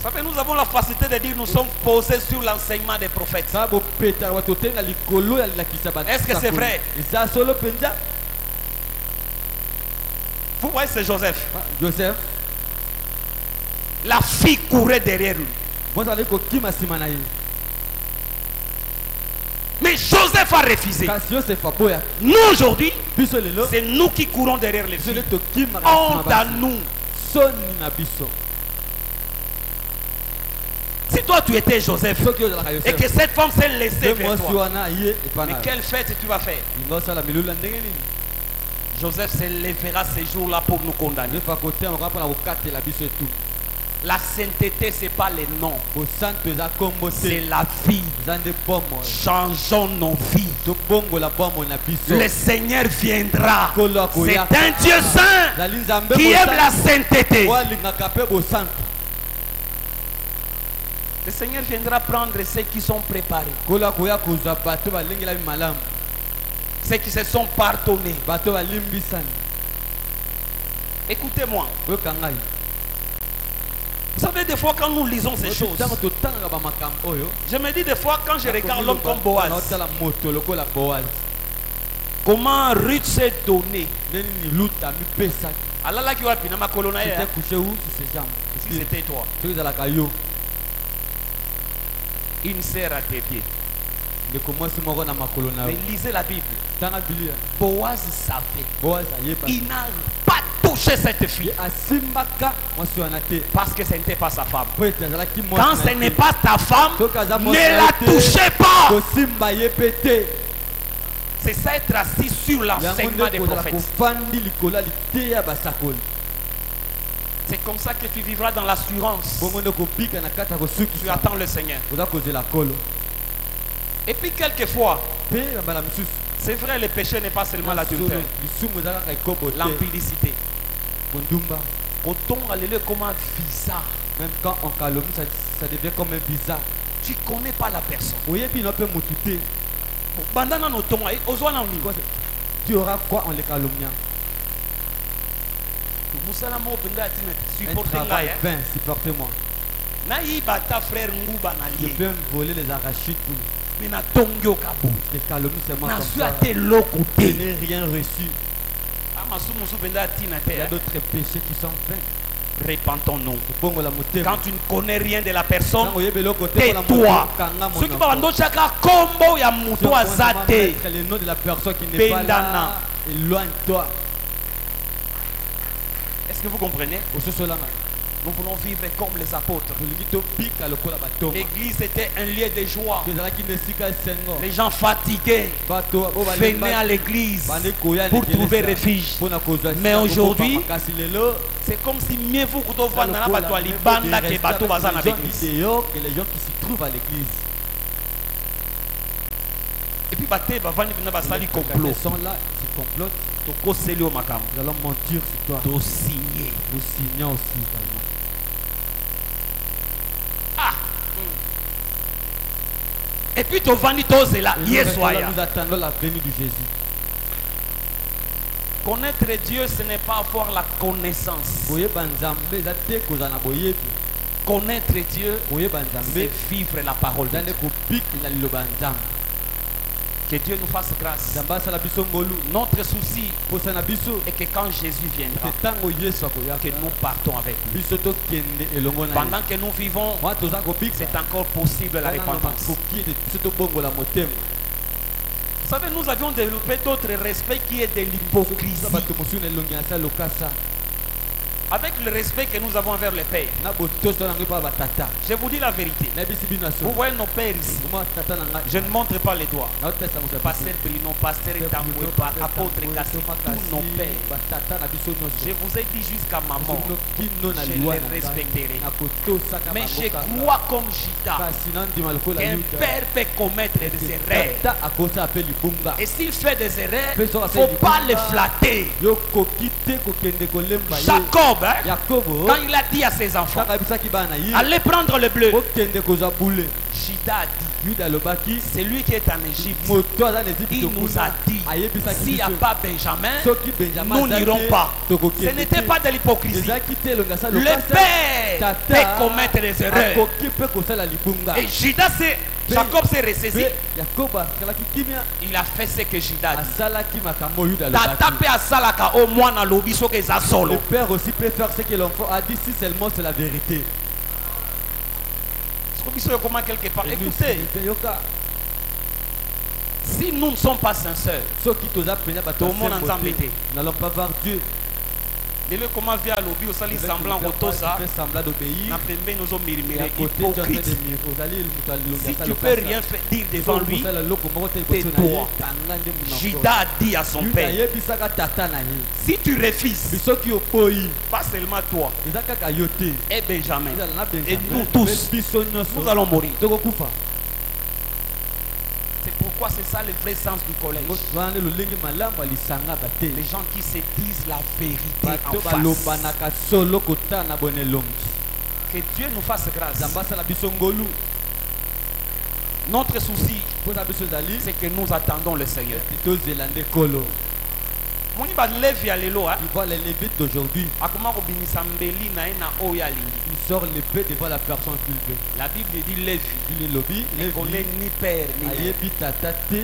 Ça fait nous avons la facilité de dire nous sommes posés sur l'enseignement des prophètes. Est-ce que c'est vrai? Vous voyez, c'est Joseph. La fille courait derrière lui. Mais Joseph a refusé. Nous aujourd'hui, c'est nous qui courons derrière les filles. Honte à nous. Si toi tu étais Joseph et que cette femme s'est laissée vers toi, mais quelle fête tu vas faire? Joseph se lèvera ce jour-là pour nous condamner. La sainteté, ce n'est pas les noms, c'est la vie. Changeons nos vies. Le Seigneur viendra. C'est un Dieu saint qui aime la sainteté. Le Seigneur viendra prendre ceux qui sont préparés, ceux qui se sont pardonnés. Écoutez-moi. Vous savez, des fois quand nous lisons ces choses, je me dis des fois quand je regarde l'homme comme Boaz, comment Ruth s'est donné. Allah là qui va finir ma colonne. Si c'était toi, une sœur à tes pieds. Mais lisez la Bible. Boaz savait. Il n'a pas touché cette fille parce que ce n'était pas sa femme. Quand ce n'est pas ta femme, ne la touchez pas. C'est ça, être assis sur l'enseignement des prophètes. C'est comme ça que tu vivras dans l'assurance. Tu attends le Seigneur. Et puis quelquefois, c'est vrai, le péché n'est pas seulement l'adultère, l'impudicité. Quand on a le comme un visa, même quand on calomnie, ça devient comme un visa. Tu ne connais pas la personne. Tu auras quoi en les calomniant? Supportez-moi. Je peux me voler les arachides pour nous. Les calomnies, c'est moi comme ça. Je n'ai rien reçu. Il y a d'autres péchés qui sont faits. Répentons-nous. Quand tu ne connais rien de la personne, tais-toi. Ce qui va nous dire combo ya muto azate. Le nom de la personne qui n'est pas là, éloigne-toi. Est-ce que vous comprenez? Nous voulons vivre comme les apôtres. L'église était un lieu de joie. Les gens fatigués venaient à l'église pour trouver refuge. Mais aujourd'hui, c'est comme si mieux vous que les gens qui se trouvent à l'église. Et puis complot. Ils sont là, ils complotent. Nous allons mentir sur toi. Nous signons aussi. Et puis tu vas nous là. Nous attendons la venue de Jésus. Connaître Dieu, ce n'est pas avoir la connaissance. Connaître Dieu, c'est vivre la parole de Dieu. Que Dieu nous fasse grâce. Notre souci est que quand Jésus viendra, que nous partons avec lui. Pendant que nous vivons, c'est encore possible la repentance. Vous savez, nous avions développé d'autres respects qui est de l'hypocrisie. Avec le respect que nous avons envers les pères, je vous dis la vérité. Vous voyez nos pères ici. Je ne montre pas les doigts. Pasteur Bruno, Pasteur Tamboué, Apôtre Kassé, tous nos pères. Je vous ai dit jusqu'à maman, je les respecterai. Mais je crois comme Jita qu'un père peut commettre des erreurs. Et s'il fait des erreurs, il ne faut pas les flatter. Jacob, quand il a dit à ses enfants, allez prendre le bleu, Jida a dit, c'est lui qui est en Égypte. Il nous a dit, s'il n'y a pas Benjamin, nous n'irons pas. Ce n'était pas de l'hypocrisie. Le père peut commettre des erreurs. Et Jida, Jacob s'est ressaisi. Il a fait ce que Jida a dit. Tata peut à salaka au moins dans l'obiso que ça solo. Le père aussi peut faire ce que l'enfant a dit si seulement c'est la vérité. Comment quelque part. Écoutez, si nous ne sommes pas sincères, tout le monde en embêté. Nous n'allons pas voir Dieu. Et le comment vient à l'objet, au sali semblant au tout ça, n'a pas nous ont murmuré, hypocrite. Si tu peux rien dire devant lui, tais-toi. Jida a dit à son père, si tu refuses, pas seulement toi, et Benjamin, et nous tous, nous allons mourir. C'est pourquoi c'est ça le vrai sens du collège. Les gens qui se disent la vérité en face. Que Dieu nous fasse grâce. Notre souci, c'est que nous attendons le Seigneur. On y va lever à l'élo. Il voit les lévites d'aujourd'hui. Il sort l'épée devant la personne qu'il veut. La Bible dit Lévi. Il connaît ni père ni mère.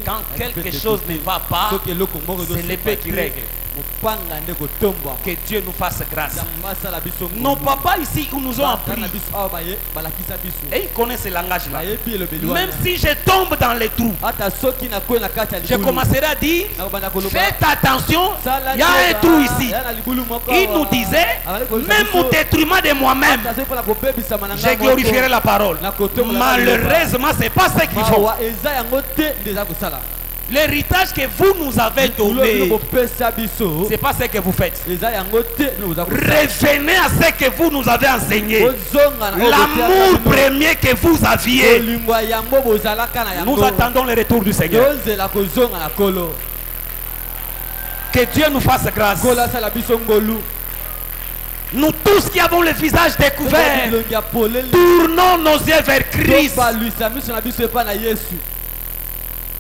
Quand quelque chose ne va pas, c'est l'épée qui règle. Que Dieu nous fasse grâce. Nos papas ici nous ont appris. Et ils connaissent ce langage-là. Même si je tombe dans les trous, je commencerai à dire, faites attention, il y a un trou ici. Il nous disait, même au détriment de moi-même, je glorifierai la parole. Malheureusement, ce n'est pas ce qu'il faut. L'héritage que vous nous avez donné, ce n'est pas ce que vous faites. Revenez à ce que vous nous avez enseigné. L'amour premier que vous aviez. Nous attendons le retour du Seigneur. Que Dieu nous fasse grâce. Nous tous qui avons le visage découvert, tournons nos yeux vers Christ.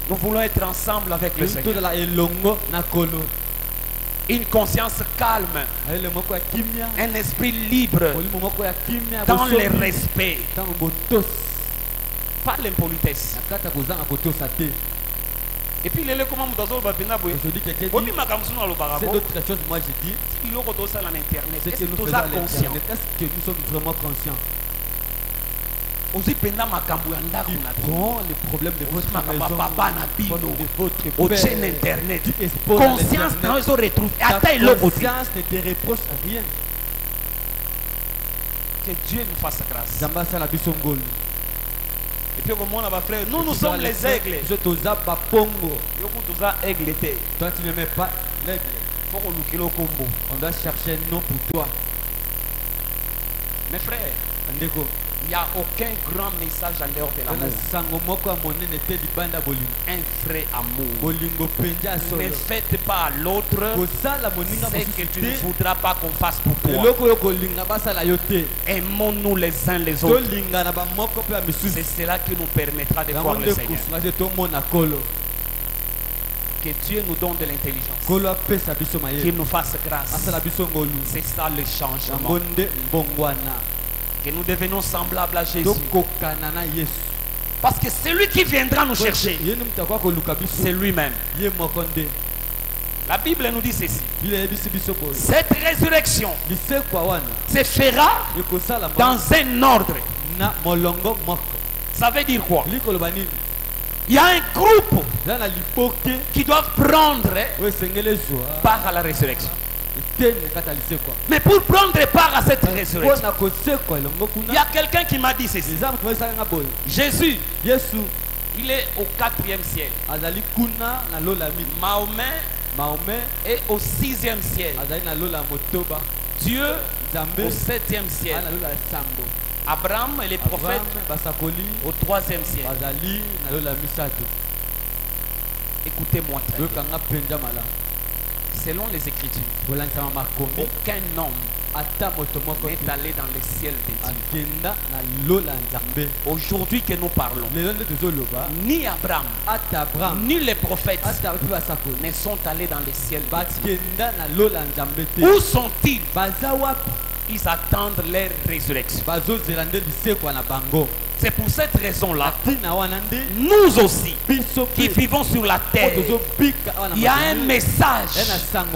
Nous voulons être ensemble avec le Seigneur. Une conscience calme, un esprit libre, dans le respect, pas l'impolitesse. Et puis, comment vous c'est d'autres choses. Moi, je dis, c'est que nous faisons conscients. Est-ce que nous sommes vraiment conscients? On prend les problèmes de votre maison, de votre chaîne internet. Conscience, nous retrouve. Ta conscience ne te reproche rien. Que Dieu nous fasse grâce. Zamba sala biso ngolu. Et puis comme on a frère, nous sommes les aigles. Je toza ba pongo. Yo kutoza aigle était. Toi tu ne mets pas l'aigle. Faut qu'on nous kilo combo. On doit chercher un nom pour toi. Mes frères, Andeko. il n'y a aucun grand message à l'heure de l'amour. Un vrai amour. Ne faites pas à l'autre ce que tu ne voudras pas qu'on fasse pour toi. Aimons-nous les uns les autres. C'est cela qui nous permettra de voir le Seigneur. Que Dieu nous donne de l'intelligence. Qu'il nous fasse grâce. C'est ça le changement. Que nous devenons semblables à Jésus. Parce que celui qui viendra nous chercher, c'est lui-même. La Bible nous dit ceci. Cette résurrection se fera dans un ordre. Ça veut dire quoi? Il y a un groupe qui doit prendre part à la résurrection. Mais pour prendre part à cette résurrection, il y a quelqu'un qui m'a dit ceci. Jésus, il est au 4e ciel. Mahomet est au 6e ciel. Dieu au 7e ciel. Abraham et les prophètes au 3e ciel. Écoutez-moi très bien. Selon les Écritures, aucun homme n'est allé dans le ciel de Dieu. Aujourd'hui que nous parlons, ni Abraham, ni les prophètes ne sont allés dans le ciel de Dieu. Où sont-ils? Ils attendent leur résurrection. C'est pour cette raison-là, nous aussi, qui vivons sur la terre, il y a un message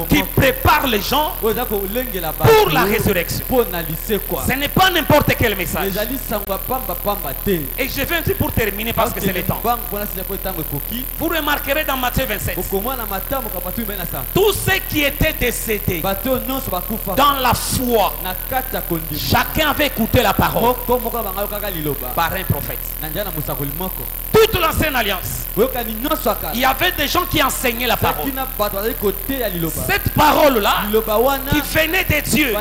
qui prépare les gens pour la résurrection. Ce n'est pas n'importe quel message. Et je viens pour terminer parce que c'est le temps. Vous remarquerez dans Matthieu 27, tous ceux qui étaient décédés dans la foi, chacun avait écouté la parole par un prophète. Toute l'ancienne alliance, il y avait des gens qui enseignaient la parole. Cette parole-là, qui venait de Dieu,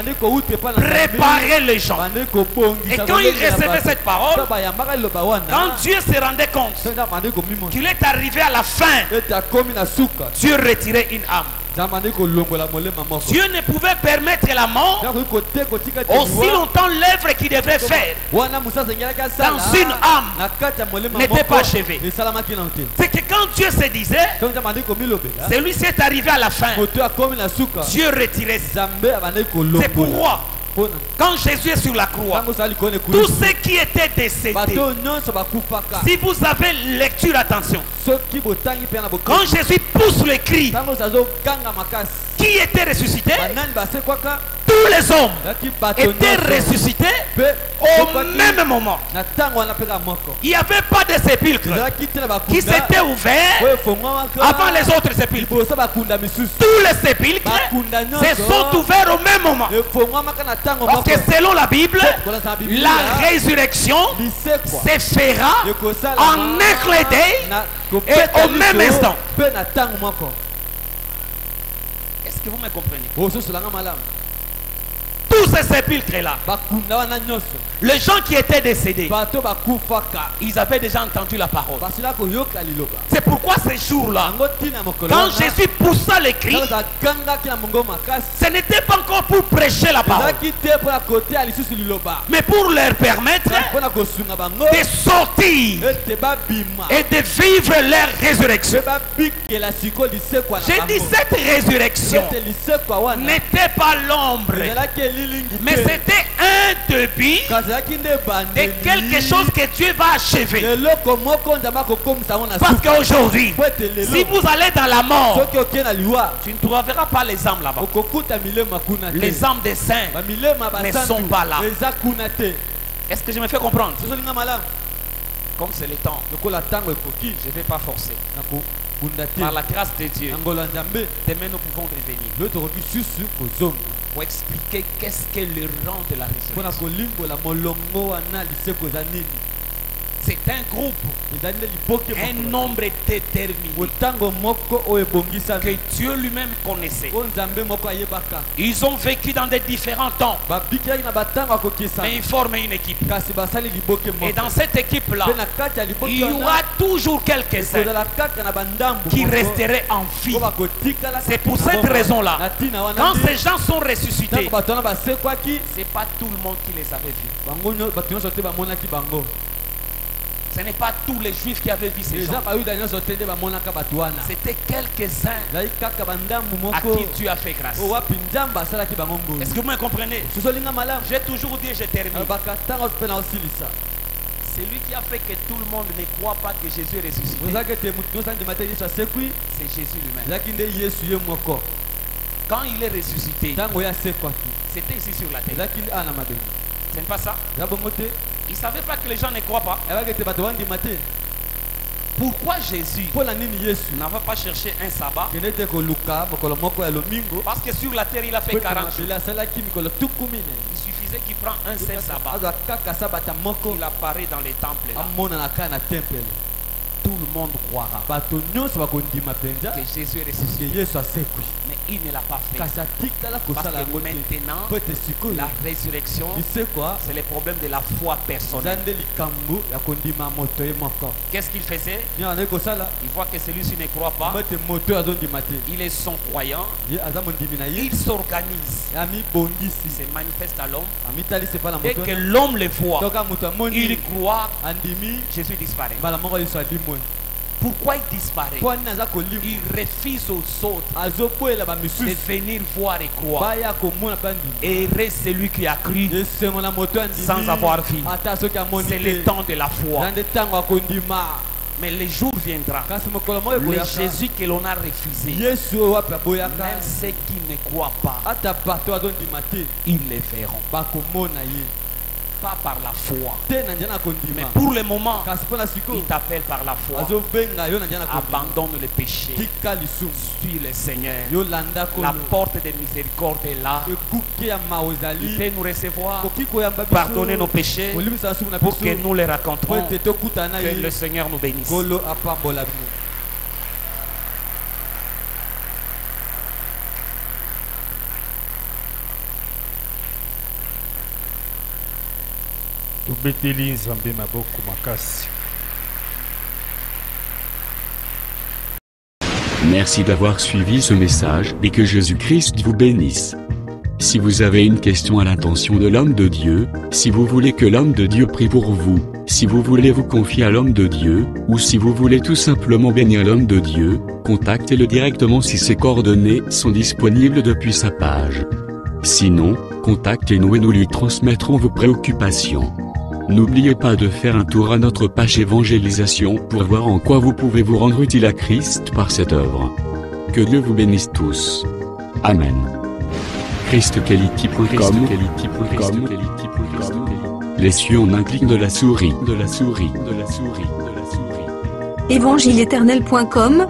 préparait les gens. Et quand ils recevaient cette parole, quand Dieu se rendait compte qu'il est arrivé à la fin, Dieu retirait une âme. Dieu ne pouvait permettre la mort aussi longtemps l'œuvre qu'il devait faire dans une âme n'était pas achevée. C'est que quand Dieu se disait, celui-ci est arrivé à la fin, Dieu retirait. C'est pourquoi quand Jésus est sur la croix, tous ceux qui étaient décédés, si vous avez lecture, attention, quand Jésus pousse le cri, qui était ressuscité? Tous les hommes étaient ressuscités au même moment. Il n'y avait pas de sépulcre qui s'était ouvert avant les autres sépulcres. Tous les sépulcres se sont ouverts au même moment. Parce que selon la Bible, la résurrection se fera en un clin d'œil et au même instant. Est-ce que vous me comprenez? Tous ces sépulcres-là, les gens qui étaient décédés, ils avaient déjà entendu la parole. C'est pourquoi ces jours-là, quand Jésus poussa les cris, ce n'était pas encore pour prêcher la parole, mais pour leur permettre de sortir et de vivre leur résurrection. J'ai dit cette résurrection n'était pas l'ombre, mais c'était un début de quelque chose que Dieu va achever. Parce qu'aujourd'hui, si vous allez dans la mort, tu ne trouveras pas les âmes là-bas. Les âmes des saints ne sont pas là. Est-ce que je me fais comprendre? Comme c'est le temps, je ne vais pas forcer. Par la grâce de Dieu, demain nous pouvons revenir. pour expliquer qu'est-ce qu'est le rang de la résurrection. C'est un groupe, un nombre déterminé que Dieu lui-même connaissait. Ils ont vécu dans des différents temps, mais ils forment une équipe. Et dans cette équipe-là, il y aura toujours quelques-uns qui resteraient en vie. C'est pour cette raison-là, quand ces gens sont ressuscités, c'est pas tout le monde qui les avait vus. Ce n'est pas tous les juifs qui avaient vu ces gens. C'était quelques-uns à qui Dieu a fait grâce. Est-ce que vous me comprenez? J'ai toujours dit, je termine. Celui qui a fait que tout le monde ne croit pas que Jésus est ressuscité, c'est Jésus lui-même. Quand il est ressuscité, c'était ici sur la terre. Ce n'est pas ça? Il ne savait pas que les gens ne croient pas. Pourquoi Jésus n'avait pas cherché un sabbat? Parce que sur la terre il a fait 40 jours. Il suffisait qu'il prenne un seul sabbat. Il apparaît dans les temples là. Tout le monde croira que Jésus est ressuscité. Mais il ne l'a pas fait. Parce que maintenant, la résurrection, c'est le problème de la foi personnelle. Qu'est-ce qu'il faisait? Il voit que celui-ci ne croit pas. Il est son croyant. Il s'organise. Il se manifeste à l'homme. Dès que l'homme le voit, il croit, Jésus disparaît. Pourquoi il disparaît? Il refuse aux autres de venir voir et croire. Et reste celui qui a cru sans avoir vu. C'est le temps de la foi. Mais le jour viendra, le Jésus que l'on a refusé, même ceux qui ne croient pas, ils le verront. Pas par la foi, mais pour le moment, il t'appelle par la foi. Abandonne le péché, suis le Seigneur. La porte de miséricorde est là. Il peut nous recevoir, pardonner nos péchés pour que nous les raconterons. Que le Seigneur nous bénisse. Merci d'avoir suivi ce message et que Jésus-Christ vous bénisse. Si vous avez une question à l'intention de l'homme de Dieu, si vous voulez que l'homme de Dieu prie pour vous, si vous voulez vous confier à l'homme de Dieu, ou si vous voulez tout simplement bénir l'homme de Dieu, contactez-le directement si ses coordonnées sont disponibles depuis sa page. Sinon, contactez-nous et nous lui transmettrons vos préoccupations. N'oubliez pas de faire un tour à notre page évangélisation pour voir en quoi vous pouvez vous rendre utile à Christ par cette œuvre. Que Dieu vous bénisse tous. Amen. ChristQuality.com. Les cieux en un clic de la souris. Évangile-éternel.com,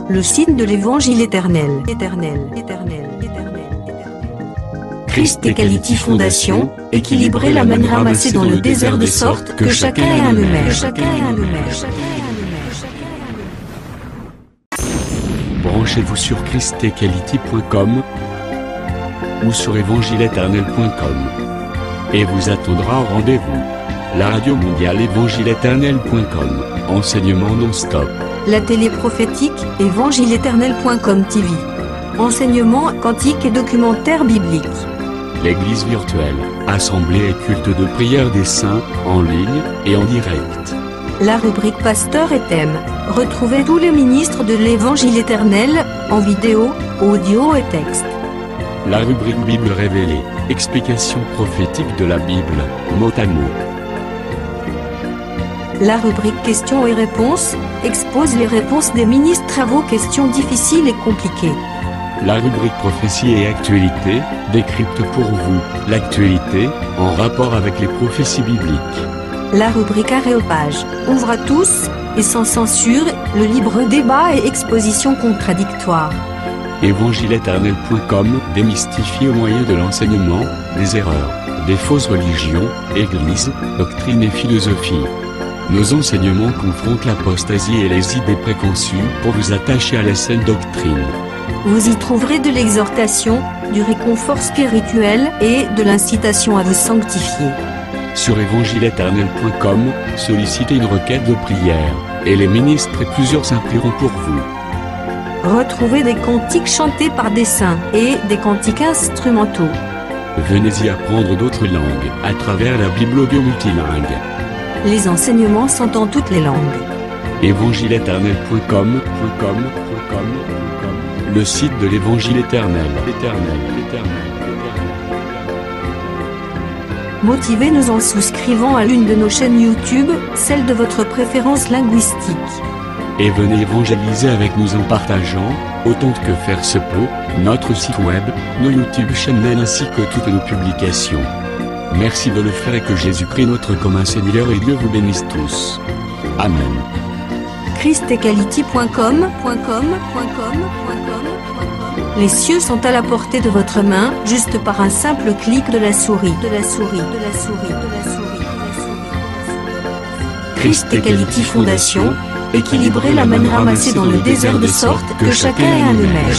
le site de l'Évangile éternel. Christ Equality Fondation, équilibrer la manne ramassée dans le désert de sorte que chacun ait un maire. Branchez-vous sur ChristEquality.com ou sur évangile-éternel.com et vous attendra au rendez-vous. La radio mondiale évangile-éternel.com, enseignement non-stop. La télé prophétique, évangile-éternel.com TV. Enseignement quantique et documentaire biblique. L'église virtuelle, assemblée et culte de prière des saints, en ligne et en direct. La rubrique Pasteur et thème. Retrouvez tous les ministres de l'Évangile éternel, en vidéo, audio et texte. La rubrique Bible révélée, explication prophétique de la Bible, mot à mot. La rubrique questions et réponses, expose les réponses des ministres à vos questions difficiles et compliquées. La rubrique prophétie et actualité, décrypte pour vous l'actualité, en rapport avec les prophéties bibliques. La rubrique Aréopage, ouvre à tous, et sans censure, le libre débat et exposition contradictoire. Évangile-éternel.com démystifie au moyen de l'enseignement, des erreurs, des fausses religions, églises, doctrines et philosophies. Nos enseignements confrontent l'apostasie et les idées préconçues pour vous attacher à la saine doctrine. Vous y trouverez de l'exhortation, du réconfort spirituel et de l'incitation à vous sanctifier. Sur évangile-éternel.com, sollicitez une requête de prière, et les ministres et plusieurs implieront pour vous. Retrouvez des cantiques chantés par des saints et des cantiques instrumentaux. Venez y apprendre d'autres langues à travers la Bible audio multilingue. Les enseignements sont en toutes les langues. évangile-éternel.com, le site de l'Évangile éternel. Motivez-nous en souscrivant à l'une de nos chaînes YouTube, celle de votre préférence linguistique. Et venez évangéliser avec nous en partageant, autant que faire se peut, notre site web, nos YouTube channels ainsi que toutes nos publications. Merci de le faire et que Jésus-Christ notre commun Seigneur et Dieu vous bénisse tous. Amen. christequality.com. Les cieux sont à la portée de votre main, juste par un simple clic de la souris. Christ Equality Fondation, équilibrer la manne ramassée dans le désert de sorte que chacun ait un aimère.